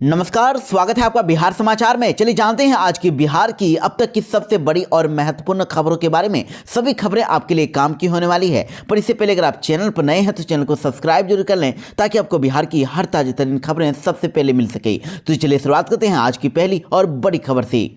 नमस्कार, स्वागत है आपका बिहार समाचार में। चलिए जानते हैं आज की बिहार की अब तक की सबसे बड़ी और महत्वपूर्ण खबरों के बारे में। सभी खबरें आपके लिए काम की होने वाली है, पर इससे पहले अगर आप चैनल पर नए हैं तो चैनल को सब्सक्राइब जरूर कर लें ताकि आपको बिहार की हर ताजा तरीन खबरें सबसे पहले मिल सके। तो चलिए शुरुआत करते हैं आज की पहली और बड़ी खबर से।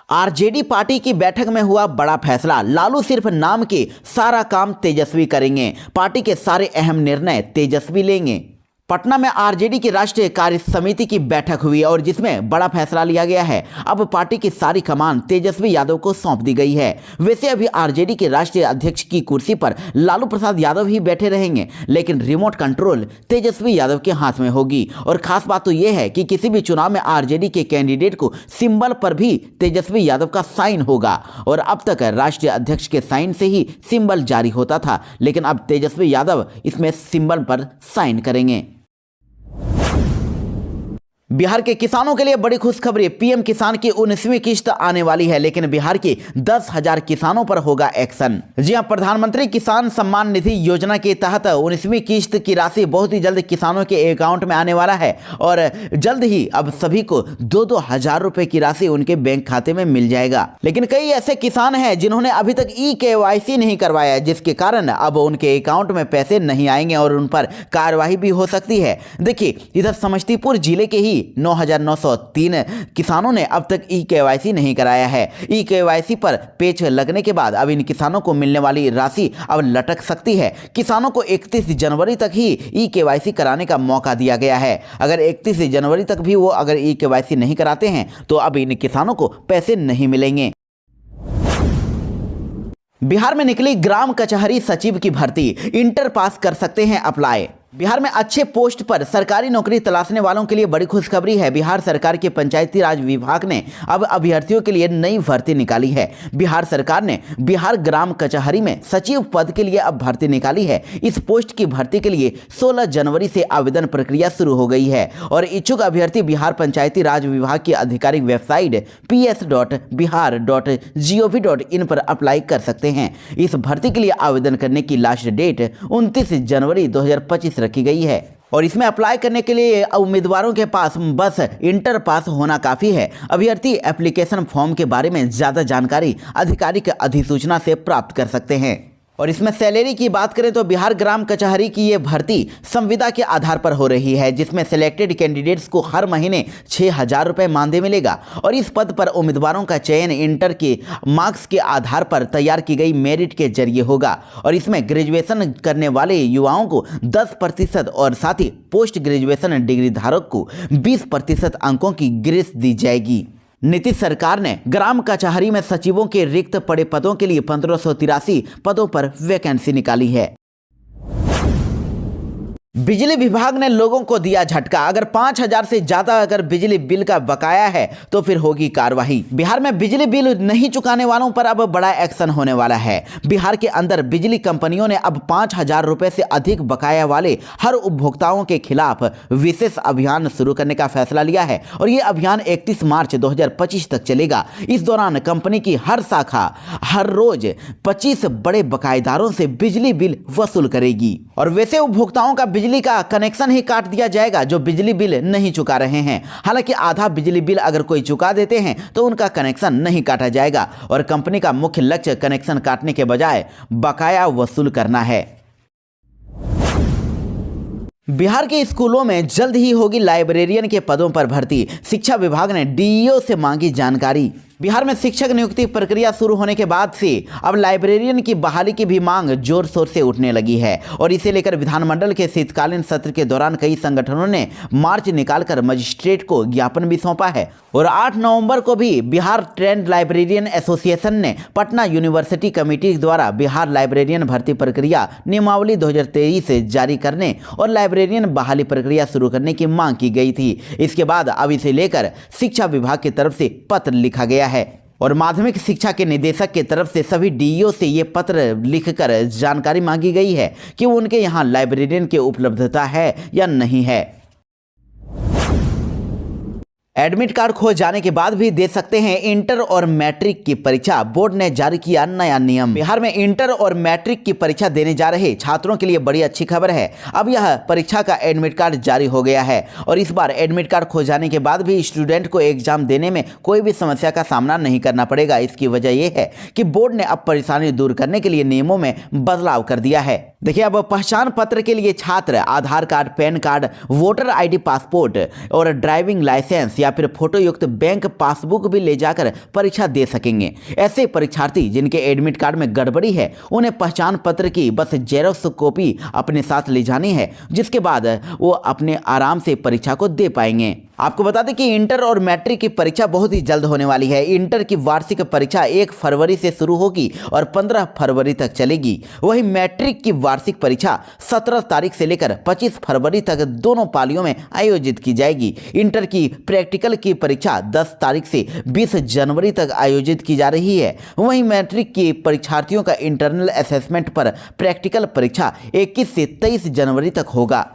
आरजेडी पार्टी की बैठक में हुआ बड़ा फैसला। लालू सिर्फ नाम के सारा काम तेजस्वी करेंगे। पार्टी के सारे अहम निर्णय तेजस्वी लेंगे। पटना में आरजेडी की राष्ट्रीय कार्य समिति की बैठक हुई और जिसमें बड़ा फैसला लिया गया है। अब पार्टी की सारी कमान तेजस्वी यादव को सौंप दी गई है। वैसे अभी आरजेडी के राष्ट्रीय अध्यक्ष की कुर्सी पर लालू प्रसाद यादव ही बैठे रहेंगे, लेकिन रिमोट कंट्रोल तेजस्वी यादव के हाथ में होगी। और खास बात तो यह है कि किसी भी चुनाव में आरजेडी के कैंडिडेट को सिंबल पर भी तेजस्वी यादव का साइन होगा। और अब तक राष्ट्रीय अध्यक्ष के साइन से ही सिंबल जारी होता था, लेकिन अब तेजस्वी यादव इसमें सिंबल पर साइन करेंगे। बिहार के किसानों के लिए बड़ी खुशखबरी। पीएम किसान की 19वीं किस्त आने वाली है, लेकिन बिहार के 10,000 किसानों पर होगा एक्शन। जी हां, प्रधानमंत्री किसान सम्मान निधि योजना के तहत 19वीं किस्त की राशि बहुत ही जल्द किसानों के अकाउंट में आने वाला है और जल्द ही अब सभी को 2-2 हजार रुपए की राशि उनके बैंक खाते में मिल जाएगा। लेकिन कई ऐसे किसान हैं जिन्होंने अभी तक KYC नहीं करवाया, जिसके कारण अब उनके अकाउंट में पैसे नहीं आएंगे और उन पर कार्रवाई भी हो सकती है। देखिए, इधर समस्तीपुर जिले के ही 9,903 किसानों ने अब तक KYC नहीं कराया है। KYC पर पेच लगने के बाद अब इन किसानों को मिलने वाली राशि अब लटक सकती है। किसानों को 31 जनवरी तक ही KYC कराने का मौका दिया गया है। अगर 31 जनवरी तक भी वो अगर KYC नहीं कराते हैं तो अब इन किसानों को पैसे नहीं मिलेंगे। बिहार में निकली ग्राम कचहरी सचिव की भर्ती। इंटर पास कर सकते हैं अप्लाई। बिहार में अच्छे पोस्ट पर सरकारी नौकरी तलाशने वालों के लिए बड़ी खुशखबरी है। बिहार सरकार के पंचायती राज विभाग ने अब अभ्यर्थियों के लिए नई भर्ती निकाली है। बिहार सरकार ने बिहार ग्राम कचहरी में सचिव पद के लिए अब भर्ती निकाली है। इस पोस्ट की भर्ती के लिए 16 जनवरी से आवेदन प्रक्रिया शुरू हो गई है और इच्छुक अभ्यर्थी बिहार पंचायती राज विभाग की आधिकारिक वेबसाइट ps.bihar.gov.in पर अप्लाई कर सकते हैं। इस भर्ती के लिए आवेदन करने की लास्ट डेट 29 जनवरी 2025 रखी गई है और इसमें अप्लाई करने के लिए उम्मीदवारों के पास बस इंटर पास होना काफी है। अभ्यर्थी एप्लीकेशन फॉर्म के बारे में ज्यादा जानकारी आधिकारिक अधिसूचना से प्राप्त कर सकते हैं। और इसमें सैलरी की बात करें तो बिहार ग्राम कचहरी की ये भर्ती संविदा के आधार पर हो रही है, जिसमें सिलेक्टेड कैंडिडेट्स को हर महीने 6,000 रुपये मानदेय मिलेगा और इस पद पर उम्मीदवारों का चयन इंटर के मार्क्स के आधार पर तैयार की गई मेरिट के जरिए होगा और इसमें ग्रेजुएशन करने वाले युवाओं को 10% और साथ ही पोस्ट ग्रेजुएशन डिग्री धारक को 20% अंकों की ग्रेस दी जाएगी। नीतीश सरकार ने ग्राम कचहरी में सचिवों के रिक्त पड़े पदों के लिए 1583 पदों पर वैकेंसी निकाली है। बिजली विभाग ने लोगों को दिया झटका। अगर 5,000 से ज्यादा अगर बिजली बिल का बकाया है तो फिर होगी कार्रवाई। बिहार में बिजली बिल नहीं चुकाने वालों पर अब बड़ा एक्शन होने वाला है। बिहार के अंदर बिजली कंपनियों ने अब 5,000 रुपए से अधिक बकाया वाले हर उपभोक्ताओं के खिलाफ विशेष अभियान शुरू करने का फैसला लिया है और ये अभियान 31 मार्च 2025 तक चलेगा। इस दौरान कंपनी की हर शाखा हर रोज 25 बड़े बकायेदारों से बिजली बिल वसूल करेगी और वैसे उपभोक्ताओं का बिजली का कनेक्शन ही काट दिया जाएगा जो बिजली बिल नहीं चुका रहे हैं। हालांकि आधा बिजली बिल अगर कोई चुका देते हैं तो उनका कनेक्शन नहीं काटा जाएगा और कंपनी का मुख्य लक्ष्य कनेक्शन काटने के बजाय बकाया वसूल करना है। बिहार के स्कूलों में जल्द ही होगी लाइब्रेरियन के पदों पर भर्ती। शिक्षा विभाग ने DEO से मांगी जानकारी। बिहार में शिक्षक नियुक्ति प्रक्रिया शुरू होने के बाद से अब लाइब्रेरियन की बहाली की भी मांग जोर शोर से उठने लगी है और इसे लेकर विधानमंडल के शीतकालीन सत्र के दौरान कई संगठनों ने मार्च निकालकर मजिस्ट्रेट को ज्ञापन भी सौंपा है और 8 नवंबर को भी बिहार ट्रेंड लाइब्रेरियन एसोसिएशन ने पटना यूनिवर्सिटी कमेटी द्वारा बिहार लाइब्रेरियन भर्ती प्रक्रिया नियमावली 2023 जारी करने और लाइब्रेरियन बहाली प्रक्रिया शुरू करने की मांग की गई थी। इसके बाद अब इसे लेकर शिक्षा विभाग की तरफ से पत्र लिखा गया है और माध्यमिक शिक्षा के निदेशक की तरफ से सभी DEO से ये पत्र लिखकर जानकारी मांगी गई है कि उनके यहाँ लाइब्रेरियन की उपलब्धता है या नहीं है। एडमिट कार्ड खो जाने के बाद भी दे सकते हैं इंटर और मैट्रिक की परीक्षा। बोर्ड ने जारी किया नया नियम। बिहार में इंटर और मैट्रिक की परीक्षा देने जा रहे छात्रों के लिए बड़ी अच्छी खबर है। अब यह परीक्षा का एडमिट कार्ड जारी हो गया है और इस बार एडमिट कार्ड खो जाने के बाद भी स्टूडेंट को एग्जाम देने में कोई भी समस्या का सामना नहीं करना पड़ेगा। इसकी वजह यह है कि बोर्ड ने अब परेशानी दूर करने के लिए नियमों में बदलाव कर दिया है। देखिए, अब पहचान पत्र के लिए छात्र Aadhaar card, PAN card, voter ID, passport और ड्राइविंग लाइसेंस या फिर फोटो युक्त बैंक पासबुक भी ले जाकर परीक्षा दे सकेंगे। ऐसे परीक्षार्थी जिनके एडमिट कार्ड में गड़बड़ी है, उन्हें पहचान पत्र की बस जेरॉक्स कॉपी अपने साथ ले जानी है, जिसके बाद वो अपने आराम से परीक्षा को दे पाएंगे। आपको बता दें कि इंटर और मैट्रिक की परीक्षा बहुत ही जल्द होने वाली है। इंटर की वार्षिक परीक्षा 1 फरवरी से शुरू होगी और 15 फरवरी तक चलेगी। वहीं मैट्रिक की वार्षिक परीक्षा 17 तारीख से लेकर 25 फरवरी तक दोनों पालियों में आयोजित की जाएगी। इंटर की प्रैक्टिकल की परीक्षा 10 तारीख से 20 जनवरी तक आयोजित की जा रही है। वहीं मैट्रिक के परीक्षार्थियों का इंटरनल असेसमेंट पर प्रैक्टिकल परीक्षा 21 से 23 जनवरी तक होगा।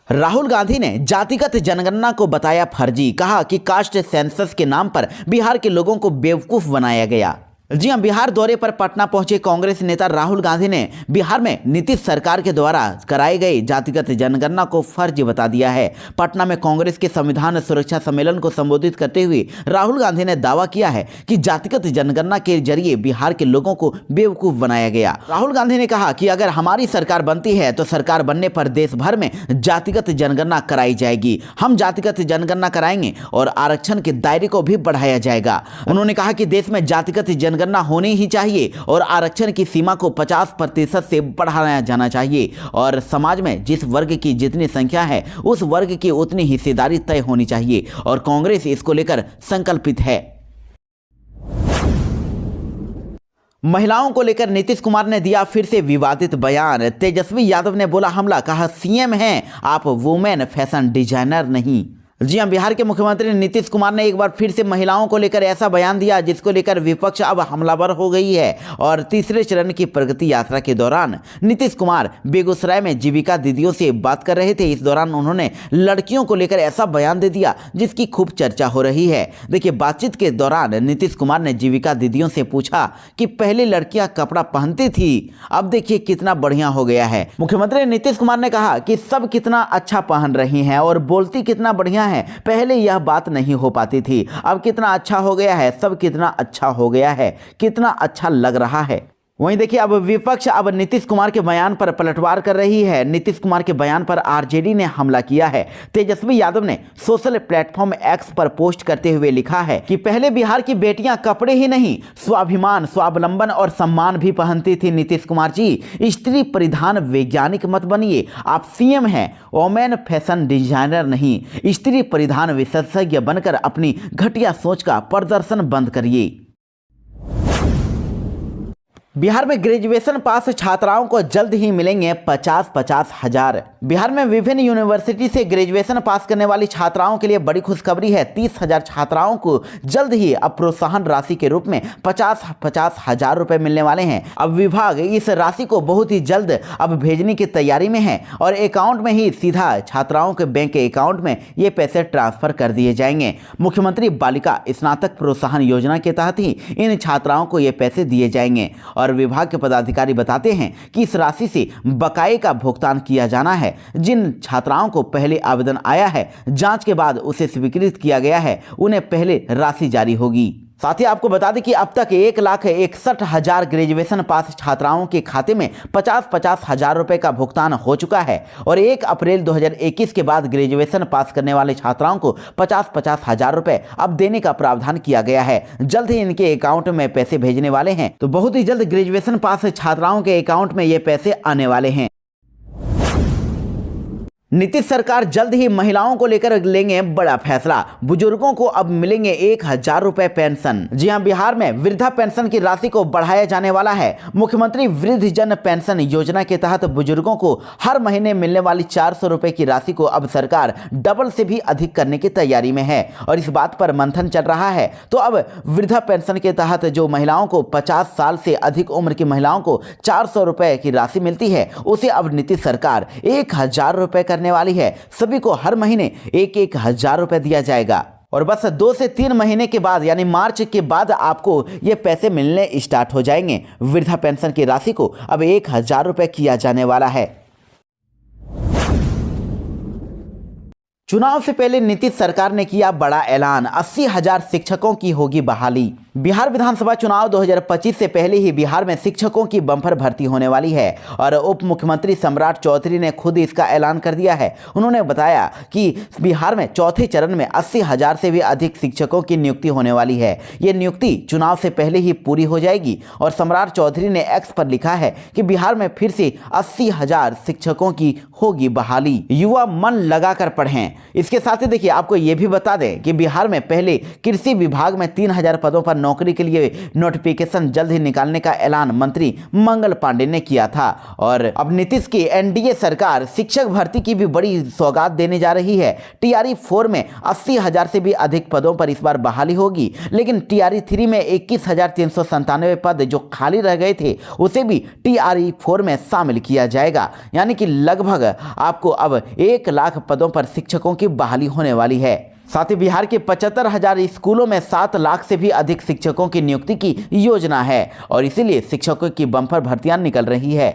राहुल गांधी ने जातिगत जनगणना को बताया फर्जी। कहा कि कास्ट सेंसस के नाम पर बिहार के लोगों को बेवकूफ बनाया गया। जी हां, बिहार दौरे पर पटना पहुंचे कांग्रेस नेता राहुल गांधी ने बिहार में नीतीश सरकार के द्वारा कराए गए जातिगत जनगणना को फर्जी बता दिया है। पटना में कांग्रेस के संविधान सुरक्षा सम्मेलन को संबोधित करते हुए राहुल गांधी ने दावा किया है कि जातिगत जनगणना के जरिए बिहार के लोगों को बेवकूफ बनाया गया। राहुल गांधी ने कहा कि अगर हमारी सरकार बनती है तो सरकार बनने पर देश भर में जातिगत जनगणना कराई जाएगी। हम जातिगत जनगणना कराएंगे और आरक्षण के दायरे को भी बढ़ाया जाएगा। उन्होंने कहा कि देश में जातिगत जनगणना होनी ही चाहिए और आरक्षण की सीमा को 50% से बढ़ाया जाना चाहिए और समाज में जिस वर्ग की जितनी संख्या है उस वर्ग की उतनी हिस्सेदारी तय होनी चाहिए और कांग्रेस इसको लेकर संकल्पित है। महिलाओं को लेकर नीतीश कुमार ने दिया फिर से विवादित बयान। तेजस्वी यादव ने बोला हमला, कहा सीएम हैं आप, वुमेन फैशन डिजाइनर नहीं। जी हां, बिहार के मुख्यमंत्री नीतीश कुमार ने एक बार फिर से महिलाओं को लेकर ऐसा बयान दिया जिसको लेकर विपक्ष अब हमलावर हो गई है। और तीसरे चरण की प्रगति यात्रा के दौरान नीतीश कुमार बेगूसराय में जीविका दीदियों से बात कर रहे थे। इस दौरान उन्होंने लड़कियों को लेकर ऐसा बयान दे दिया जिसकी खूब चर्चा हो रही है। देखिए, बातचीत के दौरान नीतीश कुमार ने जीविका दीदियों से पूछा कि पहले लड़कियां कपड़ा पहनती थी, अब देखिए कितना बढ़िया हो गया है। मुख्यमंत्री नीतीश कुमार ने कहा कि सब कितना अच्छा पहन रही हैं और बोलती कितना बढ़िया है। पहले यह बात नहीं हो पाती थी, अब कितना अच्छा हो गया है, सब कितना अच्छा हो गया है, कितना अच्छा लग रहा है। वहीं देखिए, अब विपक्ष अब नीतीश कुमार के बयान पर पलटवार कर रही है। नीतीश कुमार के बयान पर आरजेडी ने हमला किया है। तेजस्वी यादव ने सोशल प्लेटफॉर्म एक्स पर पोस्ट करते हुए लिखा है कि पहले बिहार की बेटियां कपड़े ही नहीं, स्वाभिमान, स्वावलंबन और सम्मान भी पहनती थी। नीतीश कुमार जी, स्त्री परिधान वैज्ञानिक मत बनिए, आप सीएम हैं, वोमेन फैशन डिजाइनर नहीं। स्त्री परिधान विशेषज्ञ बनकर अपनी घटिया सोच का प्रदर्शन बंद करिए। बिहार में ग्रेजुएशन पास छात्राओं को जल्द ही मिलेंगे 50-50 हजार। बिहार में विभिन्न यूनिवर्सिटी से ग्रेजुएशन पास करने वाली छात्राओं के लिए बड़ी खुशखबरी है। 30,000 छात्राओं को जल्द ही अब प्रोत्साहन राशि के रूप में 50-50 हजार रुपए मिलने वाले हैं। अब विभाग इस राशि को बहुत ही जल्द अब भेजने की तैयारी में है और अकाउंट में ही सीधा छात्राओं के बैंक अकाउंट में ये पैसे ट्रांसफर कर दिए जाएंगे। मुख्यमंत्री बालिका स्नातक प्रोत्साहन योजना के तहत ही इन छात्राओं को ये पैसे दिए जाएंगे और विभाग के पदाधिकारी बताते हैं कि इस राशि से बकाये का भुगतान किया जाना है। जिन छात्राओं को पहले आवेदन आया है, जांच के बाद उसे स्वीकृत किया गया है, उन्हें पहले राशि जारी होगी। साथ ही आपको बता दें कि अब तक 1,61,000 ग्रेजुएशन पास छात्राओं के खाते में 50-50 हजार रुपए का भुगतान हो चुका है और 1 अप्रैल 2021 के बाद ग्रेजुएशन पास करने वाले छात्राओं को 50-50 हजार रुपए अब देने का प्रावधान किया गया है। जल्द ही इनके अकाउंट में पैसे भेजने वाले हैं, तो बहुत ही जल्द ग्रेजुएशन पास छात्राओं के अकाउंट में ये पैसे आने वाले हैं। नीतीश सरकार जल्द ही महिलाओं को लेकर लेंगे बड़ा फैसला। बुजुर्गों को अब मिलेंगे 1,000 रुपए पेंशन। जी हां, बिहार में वृद्धा पेंशन की राशि को बढ़ाया जाने वाला है। मुख्यमंत्री वृद्धजन पेंशन योजना के तहत बुजुर्गों को हर महीने मिलने वाली 400 रुपए की राशि को अब सरकार डबल से भी अधिक करने की तैयारी में है और इस बात पर मंथन चल रहा है। तो अब वृद्धा पेंशन के तहत जो महिलाओं को 50 साल से अधिक उम्र की महिलाओं को 400 रुपए की राशि मिलती है, उसे अब नीतीश सरकार 1,000 रुपए करने करने वाली है। सभी को हर महीने 1,000 रुपए दिया जाएगा और बस 2 से 3 महीने के बाद यानी मार्च के बाद आपको ये पैसे मिलने स्टार्ट हो जाएंगे। वृद्धा पेंशन की राशि को अब 1,000 रुपए किया जाने वाला है। चुनाव से पहले नीतीश सरकार ने किया बड़ा ऐलान, 80,000 शिक्षकों की होगी बहाली। बिहार विधानसभा चुनाव 2025 से पहले ही बिहार में शिक्षकों की बम्पर भर्ती होने वाली है और उप मुख्यमंत्री सम्राट चौधरी ने खुद इसका ऐलान कर दिया है। उन्होंने बताया कि बिहार में चौथे चरण में 80,000 से भी अधिक शिक्षकों की नियुक्ति होने वाली है। ये नियुक्ति चुनाव से पहले ही पूरी हो जाएगी और सम्राट चौधरी ने एक्स पर लिखा है कि बिहार में फिर से 80,000 शिक्षकों की होगी बहाली। युवा मन लगाकर पढ़ें। इसके साथ ही देखिए आपको ये भी बता दें कि बिहार में पहले कृषि विभाग में 3,000 पदों पर नौकरी के लिए नोटिफिकेशन जल्द ही निकालने का ऐलान मंत्री मंगल पांडे ने किया था और अब नीतीश की एनडीए सरकार शिक्षक भर्ती की भी बड़ी सौगात देने जा रही है। TRE 4 में 80,000 से भी अधिक पदों पर इस बार बहाली होगी, लेकिन TRE 3 में 21,397 पद जो खाली रह गए थे उसे भी TRE 4 में शामिल किया जाएगा, यानी कि लगभग आपको अब 1 लाख पदों पर शिक्षकों की बहाली होने वाली है। साथ ही बिहार के 75,000 स्कूलों में 7 लाख से भी अधिक शिक्षकों की नियुक्ति की योजना है और इसीलिए शिक्षकों की बम्पर भर्तियां निकल रही है।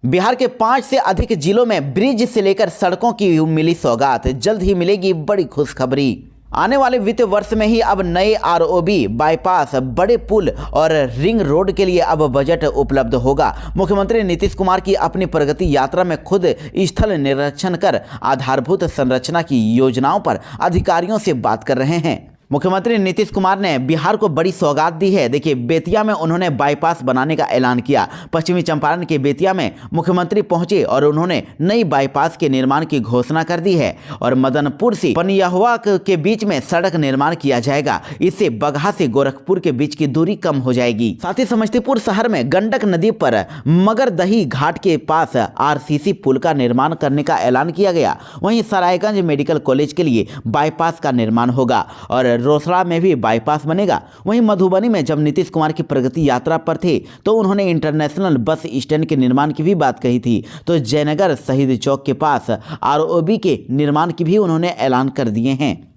बिहार के 5 से अधिक जिलों में ब्रिज से लेकर सड़कों की मिली सौगात, जल्द ही मिलेगी बड़ी खुशखबरी। आने वाले वित्त वर्ष में ही अब नए ROB, बाईपास, बड़े पुल और रिंग रोड के लिए अब बजट उपलब्ध होगा। मुख्यमंत्री नीतीश कुमार की अपनी प्रगति यात्रा में खुद स्थल निरीक्षण कर आधारभूत संरचना की योजनाओं पर अधिकारियों से बात कर रहे हैं। मुख्यमंत्री नीतीश कुमार ने बिहार को बड़ी सौगात दी है। देखिए बेतिया में उन्होंने बाईपास बनाने का ऐलान किया। पश्चिमी चंपारण के बेतिया में मुख्यमंत्री पहुंचे और उन्होंने नई बाईपास के निर्माण की घोषणा कर दी है और मदनपुर से पनियहुआ के बीच में सड़क निर्माण किया जाएगा। इससे बगहा से गोरखपुर के बीच की दूरी कम हो जाएगी। साथ ही समस्तीपुर शहर में गंडक नदी पर मगरदही घाट के पास RCC पुल का निर्माण करने का ऐलान किया गया। वहीं सरायगंज मेडिकल कॉलेज के लिए बाईपास का निर्माण होगा और रोसड़ा में भी बाईपास बनेगा। वहीं मधुबनी में जब नीतीश कुमार की प्रगति यात्रा पर थे तो उन्होंने इंटरनेशनल बस स्टैंड के निर्माण की भी बात कही थी, तो जयनगर शहीद चौक के पास ROB के निर्माण की भी उन्होंने ऐलान कर दिए हैं।